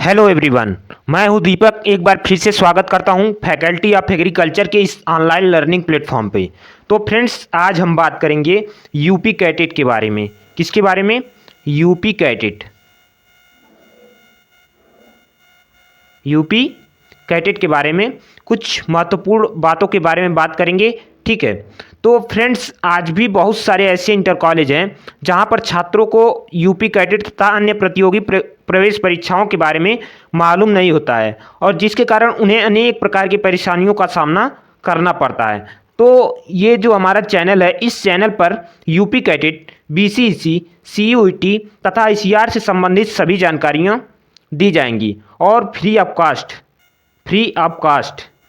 Hello everyone. मैं हूं दीपक। एक बार फिर से स्वागत करता हूं फैकल्टी ऑफ एग्रीकल्चर के इस ऑनलाइन लर्निंग प्लेटफॉर्म पे। तो फ्रेंड्स, आज हम बात करेंगे यूपी कैटेट के बारे में। किसके बारे में? यूपी कैटेट। यूपी कैटेट के बारे में कुछ महत्वपूर्ण बातों के बारे में बात करेंगे। ठीक है। तो फ्रेंड्स, आज भी बहुत सारे ऐसे इंटर कॉलेज हैं जहां पर छात्रों को यूपी कैडेट तथा अन्य प्रतियोगी प्रवेश परीक्षाओं के बारे में मालूम नहीं होता है और जिसके कारण उन्हें अनेक प्रकार की परेशानियों का सामना करना पड़ता है। तो ये जो हमारा चैनल है, इस चैनल पर यूपी कैडेट, बीसीईसी, सीयूईटी तथा आईसीआर से संबंधित सभी जानकारियाँ दी जाएंगी और फ्री ऑफ कास्ट।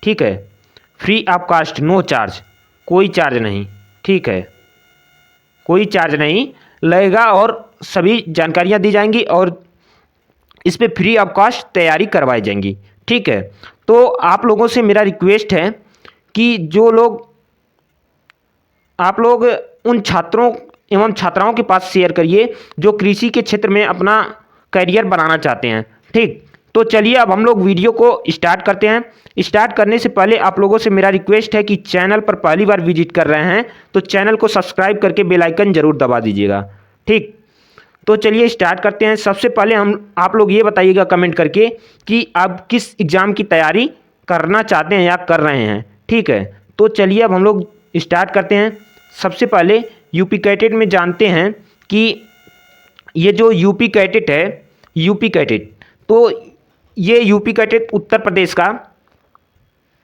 ठीक है। Free of cost, no charge, कोई चार्ज नहीं। ठीक है, कोई चार्ज नहीं लगेगा और सभी जानकारियां दी जाएंगी और इस पे फ्री ऑफ कास्ट तैयारी करवाई जाएंगी। ठीक है। तो आप लोगों से मेरा रिक्वेस्ट है कि आप लोग उन छात्रों एवं छात्राओं के पास शेयर करिए जो कृषि के क्षेत्र में अपना करियर बनाना चाहते हैं। ठीक। तो चलिए अब हम लोग वीडियो को स्टार्ट करते हैं। स्टार्ट करने से पहले आप लोगों से मेरा रिक्वेस्ट है कि चैनल पर पहली बार विजिट कर रहे हैं तो चैनल को सब्सक्राइब करके बेल आइकन जरूर दबा दीजिएगा। ठीक। तो चलिए स्टार्ट करते हैं। सबसे पहले आप लोग ये बताइएगा कमेंट करके कि आप किस एग्ज़ाम की तैयारी करना चाहते हैं या कर रहे हैं। ठीक है। तो चलिए अब हम लोग स्टार्ट करते हैं। सबसे पहले यूपी कैटेट में जानते हैं कि ये जो यूपी कैटेट है, यूपी कैटेट, तो ये यूपी कैटेट उत्तर प्रदेश का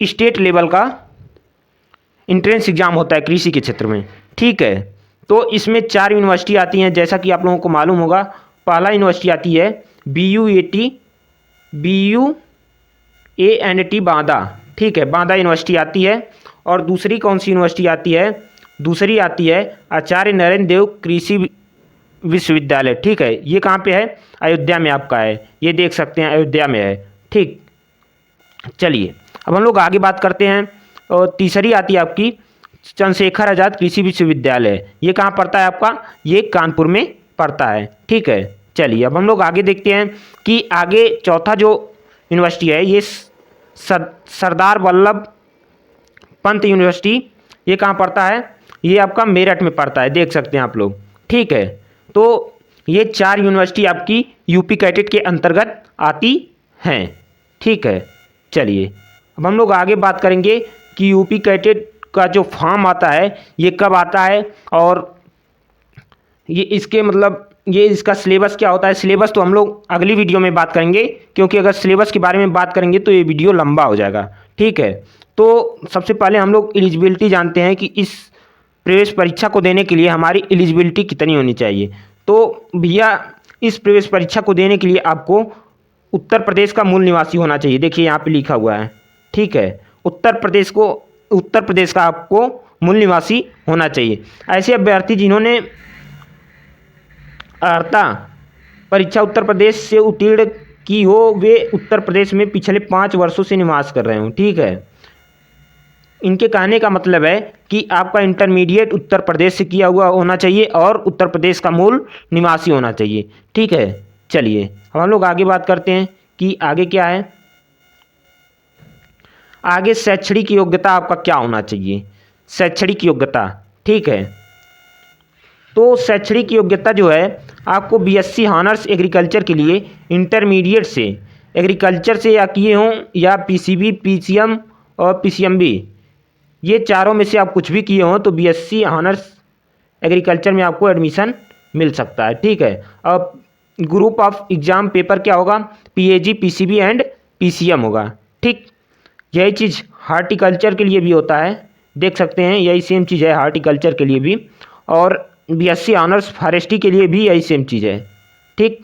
स्टेट लेवल का इंट्रेंस एग्ज़ाम होता है कृषि के क्षेत्र में। ठीक है। तो इसमें 4 यूनिवर्सिटी आती हैं, जैसा कि आप लोगों को मालूम होगा। पहला यूनिवर्सिटी आती है BUAT बांदा। ठीक है, बांदा यूनिवर्सिटी आती है। और दूसरी कौन सी यूनिवर्सिटी आती है? दूसरी आती है आचार्य नरेंद्र देव कृषि विश्वविद्यालय। ठीक है, ये कहाँ पे है? अयोध्या में आपका है। ये देख सकते हैं, अयोध्या में है। ठीक। चलिए अब हम लोग आगे बात करते हैं। और तीसरी आती है आपकी चंद्रशेखर आज़ाद कृषि विश्वविद्यालय। ये कहाँ पड़ता है आपका? ये कानपुर में पड़ता है। ठीक है। चलिए अब हम लोग आगे देखते हैं कि आगे चौथा जो यूनिवर्सिटी है, ये सरदार वल्लभ पंत यूनिवर्सिटी। ये कहाँ पड़ता है? ये आपका मेरठ में पड़ता है, देख सकते हैं आप लोग। ठीक है। तो ये 4 यूनिवर्सिटी आपकी यूपी कैटेट के अंतर्गत आती हैं। ठीक है। चलिए अब हम लोग आगे बात करेंगे कि यूपी कैटेट का जो फॉर्म आता है ये कब आता है और ये इसका सिलेबस क्या होता है। सिलेबस तो हम लोग अगली वीडियो में बात करेंगे, क्योंकि अगर सिलेबस के बारे में बात करेंगे तो ये वीडियो लंबा हो जाएगा। ठीक है। तो सबसे पहले हम लोग एलिजिबिलिटी जानते हैं कि इस प्रवेश परीक्षा को देने के लिए हमारी एलिजिबिलिटी कितनी होनी चाहिए। तो भैया, इस प्रवेश परीक्षा को देने के लिए आपको उत्तर प्रदेश का मूल निवासी होना चाहिए। देखिए यहाँ पे लिखा हुआ है। ठीक है, उत्तर प्रदेश का आपको मूल निवासी होना चाहिए। ऐसे अभ्यर्थी जिन्होंने अर्हता परीक्षा उत्तर प्रदेश से उत्तीर्ण की हो, वे उत्तर प्रदेश में पिछले 5 वर्षों से निवास कर रहे हो। ठीक है। इनके कहने का मतलब है कि आपका इंटरमीडिएट उत्तर प्रदेश से किया हुआ होना चाहिए और उत्तर प्रदेश का मूल निवासी होना चाहिए। ठीक है। चलिए अब हम लोग आगे बात करते हैं कि आगे क्या है। आगे शैक्षणिक योग्यता आपका क्या होना चाहिए? शैक्षणिक योग्यता। ठीक है। तो शैक्षणिक योग्यता जो है, आपको बीएससी ऑनर्स एग्रीकल्चर के लिए इंटरमीडिएट से एग्रीकल्चर से या किए हों या पीसीबी, पीसीएम और पीसीएमबी, ये चारों में से आप कुछ भी किए हों तो बीएससी ऑनर्स एग्रीकल्चर में आपको एडमिशन मिल सकता है। ठीक है। अब ग्रुप ऑफ एग्ज़ाम पेपर क्या होगा? पीएजी, पीसीबी एंड पीसीएम होगा। ठीक। यही चीज़ हार्टिकल्चर के लिए भी होता है, देख सकते हैं। यही सेम चीज़ है हार्टिकल्चर के लिए भी, और बीएससी ऑनर्स फॉरेस्ट्री के लिए भी यही सेम चीज़ है। ठीक।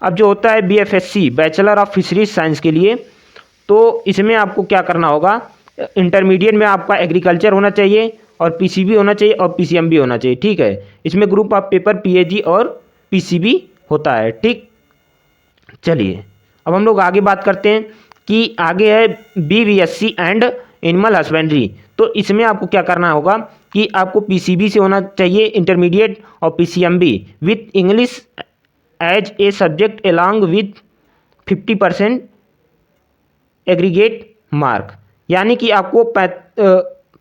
अब जो होता है BFSc, bachelor of fisheries science के लिए, तो इसमें आपको क्या करना होगा? इंटरमीडिएट में आपका एग्रीकल्चर होना चाहिए और पीसीबी होना चाहिए और पीसीएम भी होना चाहिए। ठीक है। इसमें ग्रुप ऑफ पेपर पीएजी और पीसीबी होता है। ठीक। चलिए अब हम लोग आगे बात करते हैं कि आगे है बीवीएससी एंड एनिमल हस्बेंड्री। तो इसमें आपको क्या करना होगा कि आपको पीसीबी से होना चाहिए इंटरमीडिएट और PCMB with English as a subject along with 50% aggregate mark, यानी कि आपको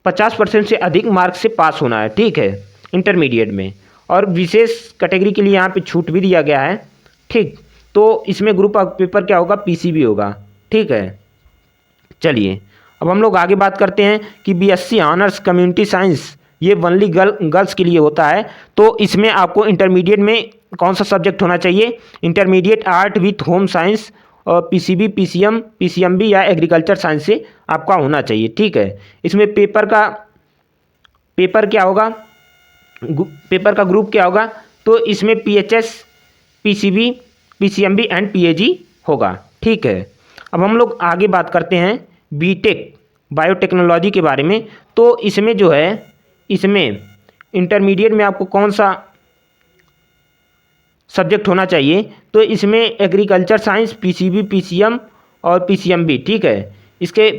50% से अधिक मार्क्स से पास होना है, ठीक है, इंटरमीडिएट में। और विशेष कैटेगरी के लिए यहाँ पे छूट भी दिया गया है, ठीक। तो इसमें ग्रुप ऑफ पेपर क्या होगा, पीसीबी होगा, ठीक है। चलिए अब हम लोग आगे बात करते हैं कि बीएससी ऑनर्स कम्युनिटी साइंस ये ओनली गर्ल्स के लिए होता है। तो इसमें आपको इंटरमीडिएट में कौन सा सब्जेक्ट होना चाहिए, intermediate art with home science और पीसीबी, पीसीएम, पीसीएमबी या एग्रीकल्चर साइंस से आपका होना चाहिए, ठीक है। इसमें पेपर क्या होगा, पेपर का ग्रुप क्या होगा, तो इसमें PHS, PCB, PCMB and PAG होगा, ठीक है। अब हम लोग आगे बात करते हैं बीटेक बायोटेक्नोलॉजी के बारे में। तो इसमें जो है, इसमें इंटरमीडिएट में आपको कौन सा सब्जेक्ट होना चाहिए, तो इसमें एग्रीकल्चर साइंस, पीसीबी, पीसीएम और पीसीएमबी, ठीक है। इसके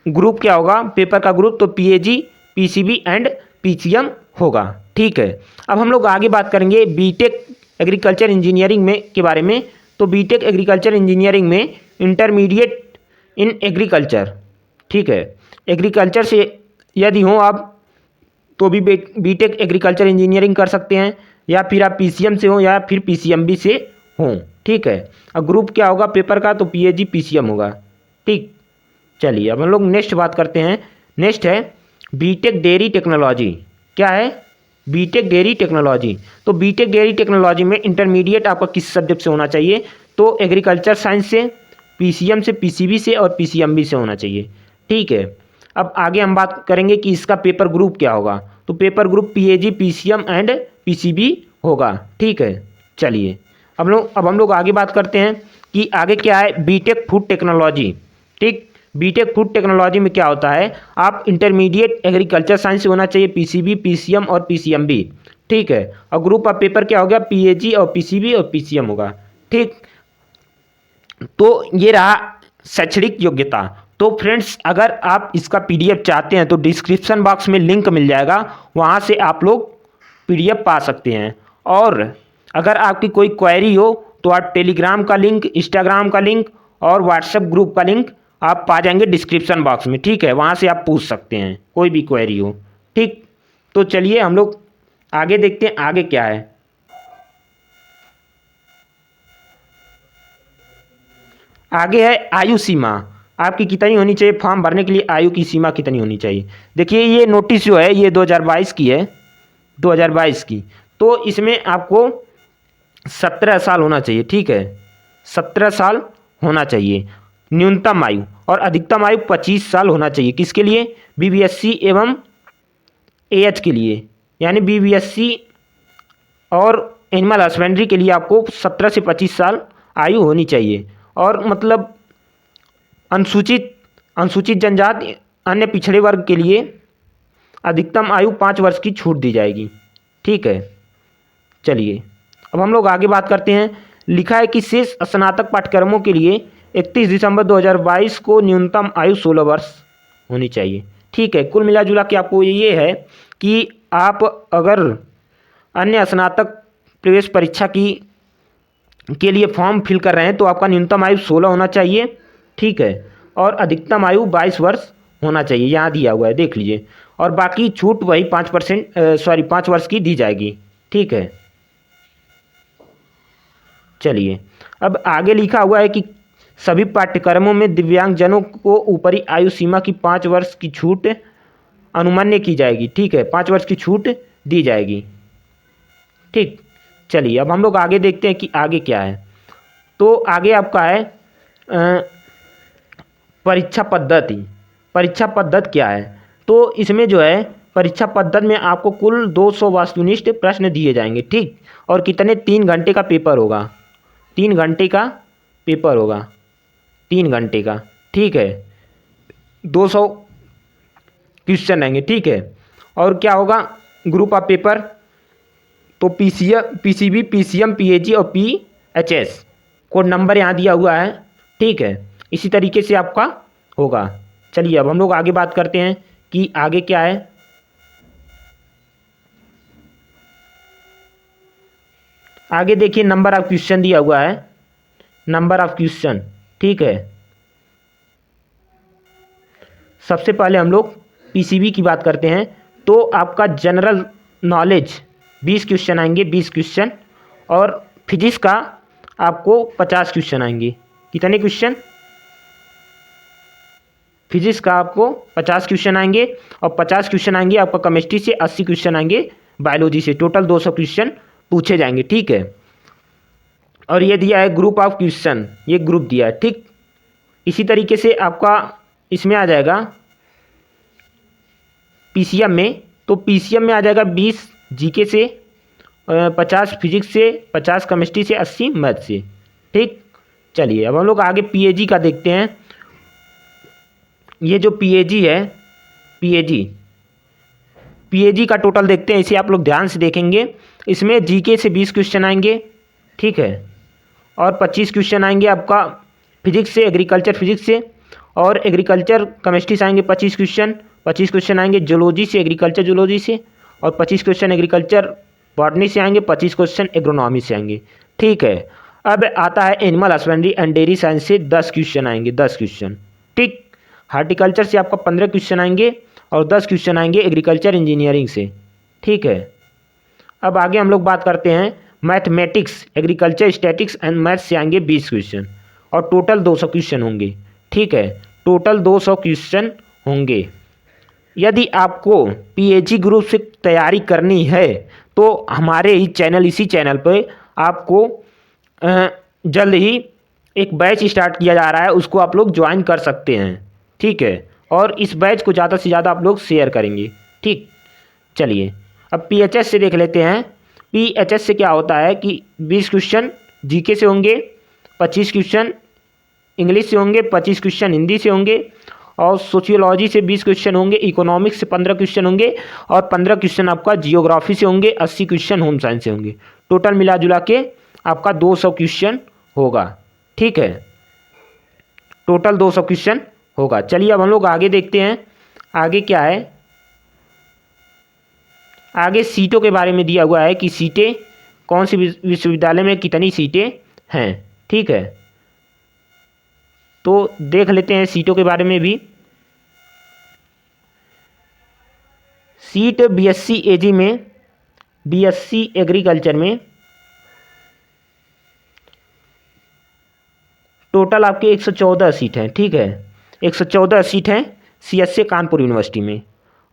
ग्रुप क्या होगा, पेपर का ग्रुप, तो पीएजी, पीसीबी एंड पीसीएम होगा, ठीक है। अब हम लोग आगे बात करेंगे बीटेक एग्रीकल्चर इंजीनियरिंग में के बारे में। तो बीटेक एग्रीकल्चर इंजीनियरिंग में इंटरमीडिएट इन एग्रीकल्चर, ठीक है, एग्रीकल्चर से यदि हो आप तो भी बीटेक एग्रीकल्चर इंजीनियरिंग कर सकते हैं, या फिर आप पीसीएम से हो या फिर पीसीएमबी से हो, ठीक है। अब ग्रुप क्या होगा पेपर का, तो पीएजी, पीसीएम होगा, ठीक। चलिए अब हम लोग नेक्स्ट बात करते हैं। नेक्स्ट है बीटेक डेयरी टेक्नोलॉजी। क्या है, बीटेक डेयरी टेक्नोलॉजी। तो बीटेक डेयरी टेक्नोलॉजी में इंटरमीडिएट आपका किस सब्जेक्ट से होना चाहिए, तो एग्रीकल्चर साइंस से, पीसीएम से, पीसीबी से और पीसीएमबी से होना चाहिए, ठीक है। अब आगे हम बात करेंगे कि इसका पेपर ग्रुप क्या होगा, तो paper group PAG, PCM and PCB होगा, ठीक है। चलिए अब हम लोग आगे बात करते हैं कि आगे क्या है, बीटेक फूड टेक्नोलॉजी, ठीक। बीटेक फूड टेक्नोलॉजी में क्या होता है, आप इंटरमीडिएट एग्रीकल्चर साइंस से होना चाहिए, पीसीबी, पीसीएम और पीसीएमबी, ठीक है। और ग्रुप ऑफ पेपर क्या हो गया, पीएजी और पीसीबी और पीसीएम होगा, ठीक। तो ये रहा शैक्षणिक योग्यता। तो फ्रेंड्स अगर आप इसका पीडीएफ चाहते हैं तो डिस्क्रिप्शन बॉक्स में लिंक मिल जाएगा, वहाँ से आप लोग पीडीएफ पा सकते हैं। और अगर आपकी कोई क्वेरी हो तो आप टेलीग्राम का लिंक, इंस्टाग्राम का लिंक और व्हाट्सएप ग्रुप का लिंक आप पा जाएंगे डिस्क्रिप्शन बॉक्स में, ठीक है। वहाँ से आप पूछ सकते हैं कोई भी क्वेरी हो, ठीक। तो चलिए हम लोग आगे देखते हैं आगे क्या है। आगे है आयु सीमा, आपकी कितनी होनी चाहिए, फॉर्म भरने के लिए आयु की सीमा कितनी होनी चाहिए। देखिए ये नोटिस जो है ये 2022 की है, 2022 की। तो इसमें आपको 17 साल होना चाहिए, ठीक है, 17 साल होना चाहिए न्यूनतम आयु, और अधिकतम आयु 25 साल होना चाहिए। किसके लिए, बीबीएससी एवं एएच के लिए, यानी बीबीएससी और एनिमल हस्बेंड्री के लिए आपको 17 से 25 साल आयु होनी चाहिए। और मतलब अनुसूचित जनजाति, अन्य पिछड़े वर्ग के लिए अधिकतम आयु 5 वर्ष की छूट दी जाएगी, ठीक है। चलिए अब हम लोग आगे बात करते हैं। लिखा है कि शेष स्नातक पाठ्यक्रमों के लिए 31 दिसंबर 2022 को न्यूनतम आयु 16 वर्ष होनी चाहिए, ठीक है। कुल मिला जुला के आपको ये है कि आप अगर अन्य स्नातक प्रवेश परीक्षा के लिए फॉर्म फिल कर रहे हैं तो आपका न्यूनतम आयु 16 होना चाहिए, ठीक है, और अधिकतम आयु 22 वर्ष होना चाहिए, यहाँ दिया हुआ है देख लीजिए। और बाकी छूट वही 5 वर्ष की दी जाएगी, ठीक है। चलिए अब आगे लिखा हुआ है कि सभी पाठ्यक्रमों में दिव्यांगजनों को ऊपरी आयु सीमा की 5 वर्ष की छूट अनुमान्य की जाएगी, ठीक है, 5 वर्ष की छूट दी जाएगी, ठीक। चलिए अब हम लोग आगे देखते हैं कि आगे क्या है। तो आगे आपका है परीक्षा पद्धति। परीक्षा पद्धति क्या है, तो इसमें जो है परीक्षा पद्धति में आपको कुल 200 वस्तुनिष्ठ प्रश्न दिए जाएंगे, ठीक। और कितने, 3 घंटे का पेपर होगा, 3 घंटे का पेपर होगा, 3 घंटे का, ठीक है। 200 क्वेश्चन आएंगे, ठीक है। और क्या होगा ग्रुप ऑफ पेपर, तो पीसीबी, पीसीएम, पीएजी और पीएचएस। कोड नंबर यहाँ दिया हुआ है, ठीक है। इसी तरीके से आपका होगा। चलिए अब हम लोग आगे बात करते हैं कि आगे क्या है। आगे देखिए नंबर ऑफ क्वेश्चन दिया हुआ है, नंबर ऑफ क्वेश्चन, ठीक है। सबसे पहले हम लोग पीसीबी की बात करते हैं। तो आपका जनरल नॉलेज 20 क्वेश्चन आएंगे, 20 क्वेश्चन, और फिजिक्स का आपको 50 क्वेश्चन आएंगे। कितने क्वेश्चन? फिजिक्स का आपको 50 क्वेश्चन आएंगे, और 50 क्वेश्चन आएंगे आपका केमिस्ट्री से, 80 क्वेश्चन आएंगे बायोलॉजी से। टोटल 200 क्वेश्चन पूछे जाएंगे, ठीक है। और ये दिया है ग्रुप ऑफ क्वेश्चन, ये ग्रुप दिया है, ठीक। इसी तरीके से आपका इसमें आ जाएगा पीसीएम में। तो पीसीएम में आ जाएगा 20 जीके से, 50 फिजिक्स से, 50 केमिस्ट्री से, 80 मैथ से, ठीक। चलिए अब हम लोग आगे पीएजी का देखते हैं। ये जो पीएजी है, पीएजी का टोटल देखते हैं। इसे आप लोग ध्यान से देखेंगे। इसमें जीके से 20 क्वेश्चन आएंगे, ठीक है, और 25 क्वेश्चन आएंगे आपका फिजिक्स से, एग्रीकल्चर फिजिक्स से, और एग्रीकल्चर केमिस्ट्री से आएंगे 25 क्वेश्चन। 25 क्वेश्चन आएंगे जूलॉजी से, एग्रीकल्चर जूलॉजी से, और 25 क्वेश्चन एग्रीकल्चर बॉटनी से आएंगे, 25 क्वेश्चन एग्रोनॉमी से आएंगे, ठीक है। अब आता है animal husbandry and dairy science से 10 क्वेश्चन आएंगे, 10 क्वेश्चन, ठीक। हार्टिकल्चर से आपका 15 क्वेश्चन आएंगे, और 10 क्वेश्चन आएंगे एग्रीकल्चर इंजीनियरिंग से, ठीक है। अब आगे हम लोग बात करते हैं mathematics, agriculture, statics and maths से आएंगे 20 क्वेश्चन, और टोटल 200 क्वेश्चन होंगे, ठीक है। टोटल 200 क्वेश्चन होंगे। यदि आपको पीएजी ग्रुप से तैयारी करनी है तो हमारे ही चैनल, इसी चैनल पे आपको जल्द ही एक बैच स्टार्ट किया जा रहा है, उसको आप लोग ज्वाइन कर सकते हैं, ठीक है। और इस बैच को ज़्यादा से ज़्यादा आप लोग शेयर करेंगे, ठीक। चलिए अब पीएचएस से देख लेते हैं। पीएचएस से क्या होता है कि 20 क्वेश्चन जीके से होंगे, 25 क्वेश्चन इंग्लिश से होंगे, 25 क्वेश्चन हिंदी से होंगे, और सोशियोलॉजी से 20 क्वेश्चन होंगे, इकोनॉमिक्स से 15 क्वेश्चन होंगे, और 15 क्वेश्चन आपका जियोग्राफी से होंगे, 80 क्वेश्चन होम साइंस से होंगे। टोटल मिला जुला के आपका 200 क्वेश्चन होगा, ठीक है। टोटल 200 क्वेश्चन होगा। चलिए अब हम लोग आगे देखते हैं। आगे क्या है, आगे सीटों के बारे में दिया हुआ है कि सीटें कौन सी विश्वविद्यालय में कितनी सीटें हैं, ठीक है। तो देख लेते हैं सीटों के बारे में भी। सीट बीएससी एजी में, बीएससी एग्रीकल्चर में टोटल आपके 114 सीट हैं, ठीक है। 114 सीट हैं सीएसए कानपुर यूनिवर्सिटी में,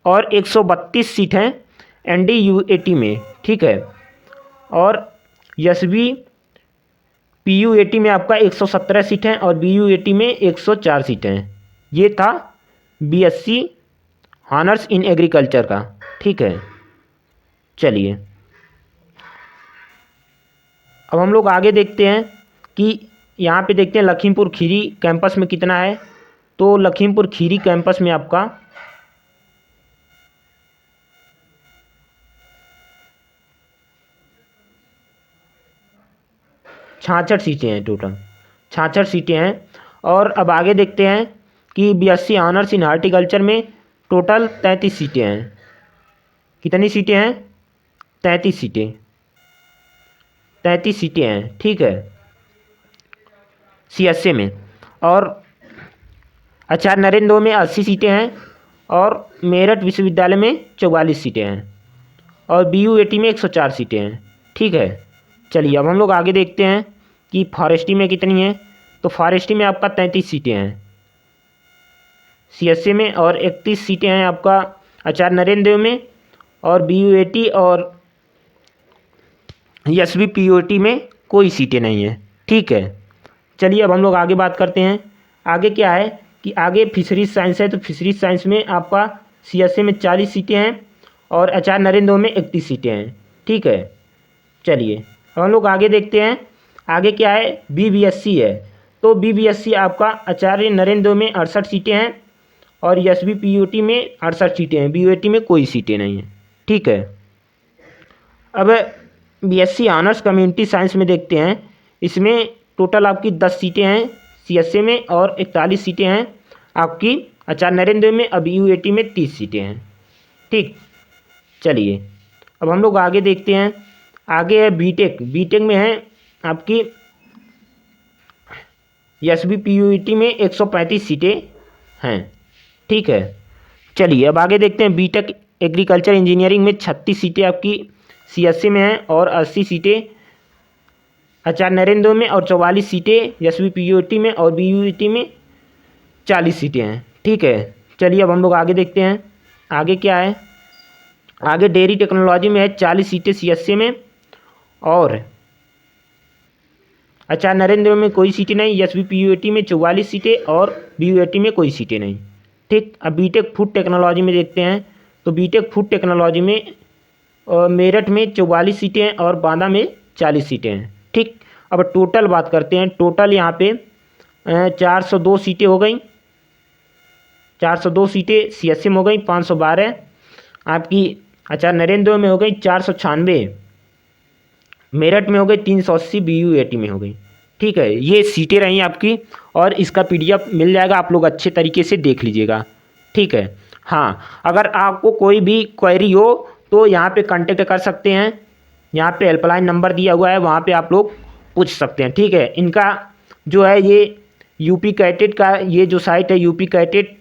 और 132 सीट हैं एनडीयूएटी में, ठीक है। और एसबी पीयूएटी में आपका 117 सीट हैं, और बीयूएटी में 104 सीटें हैं। ये था बीएससी ऑनर्स इन एग्रीकल्चर का, ठीक है। चलिए अब हम लोग आगे देखते हैं कि यहाँ पे देखते हैं लखीमपुर खीरी कैंपस में कितना है। तो लखीमपुर खीरी कैंपस में आपका 66 सीटें हैं, टोटल 66 सीटें हैं। और अब आगे देखते हैं कि बीएससी ऑनर्स इन हॉर्टिकल्चर में टोटल 33 सीटें हैं। कितनी सीटें हैं? 33 सीटें, 33 सीटें हैं, ठीक है, सीएसए में। और आचार्य नरेंद्र देव में 80 सीटें हैं, और मेरठ विश्वविद्यालय में 44 सीटें हैं, और बीयूएटी में 104 सीटें हैं, ठीक है। चलिए अब हम लोग आगे देखते हैं कि फॉरेस्ट्री में कितनी है। तो फॉरेस्ट्री में आपका 33 सीटें हैं सीएसए में, और 31 सीटें हैं आपका आचार्य नरेंद्र देव में, और बीयूएटी और एसबी पीयूएटी में कोई सीटें नहीं हैं, ठीक है। चलिए अब हम लोग आगे बात करते हैं। आगे क्या है कि आगे फिशरीज साइंस है। तो फिशरीज साइंस में आपका सीएसए में 40 सीटें हैं, और आचार्य नरेंद्र देव में 31 सीटें हैं, ठीक है। चलिए अब हम लोग आगे देखते हैं। आगे क्या है, बीबीएससी है। तो बीबीएससी आपका आचार्य नरेंद्र देव में 68 सीटें हैं, और एसबी पीयूटी में 68 सीटें हैं, बीयूएटी में कोई सीटें नहीं हैं, ठीक है। अब बीएससी ऑनर्स कम्युनिटी साइंस में देखते हैं। इसमें टोटल आपकी 10 सीटें हैं सीएसए में, और 41 सीटें हैं आपकी आचार्य नरेंद्र देव में, अब यूएटी में 30 सीटें हैं, ठीक। चलिए अब हम लोग आगे देखते हैं। आगे है बीटेक। बीटेक में है आपकी SBPUET में 135 सीटें हैं। ठीक है, चलिए अब आगे देखते हैं। बीटेक एग्रीकल्चर इंजीनियरिंग में 36 सीटें आपकी CSE में हैं और 80 सीटें आचार्य नरेंद्र देव में और 44 सीटें SBPUET में और BUET में 40 सीटें हैं। ठीक है, चलिए अब हम लोग आगे देखते हैं। आगे क्या है, आगे डेयरी टेक्नोलॉजी में है 40 सीटें CSE में और आचार्य नरेंद्र देव में कोई सीटें नहीं, SBPUET में 44 सीटें और BUET में कोई सीटें नहीं। ठीक, अब बीटेक फूड टेक्नोलॉजी में देखते हैं। तो बीटेक फूड टेक्नोलॉजी में मेरठ में 44 सीटें हैं और बांदा में 40 सीटें हैं। ठीक, अब टोटल बात करते हैं। टोटल यहाँ पे 402 सीटें हो गई, 402 सीटें CSE में हो गई, 512 आपकी आचार्य नरेंद्र देव में हो गई, 496 मेरठ में हो गई, 380 BUET में हो गई। ठीक है, ये सीटें रही आपकी और इसका PDF मिल जाएगा, आप लोग अच्छे तरीके से देख लीजिएगा। ठीक है, हाँ, अगर आपको कोई भी क्वेरी हो तो यहाँ पे कांटेक्ट कर सकते हैं। यहाँ पे हेल्पलाइन नंबर दिया हुआ है, वहाँ पे आप लोग पूछ सकते हैं। ठीक है, इनका जो है ये UP कैटेट का ये जो साइट है UP कैटेट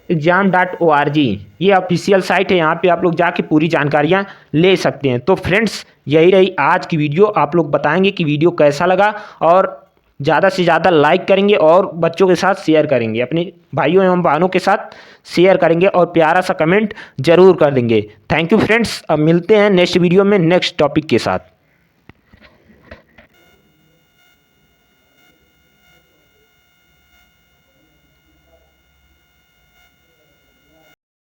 exam.org, ये ऑफिशियल साइट है। यहाँ पे आप लोग जाके पूरी जानकारियाँ ले सकते हैं। तो फ्रेंड्स, यही रही आज की वीडियो। आप लोग बताएंगे कि वीडियो कैसा लगा और ज़्यादा से ज़्यादा लाइक करेंगे और बच्चों के साथ शेयर करेंगे, अपने भाइयों एवं बहनों के साथ शेयर करेंगे और प्यारा सा कमेंट जरूर कर देंगे। थैंक यू फ्रेंड्स, अब मिलते हैं नेक्स्ट वीडियो में नेक्स्ट टॉपिक के साथ।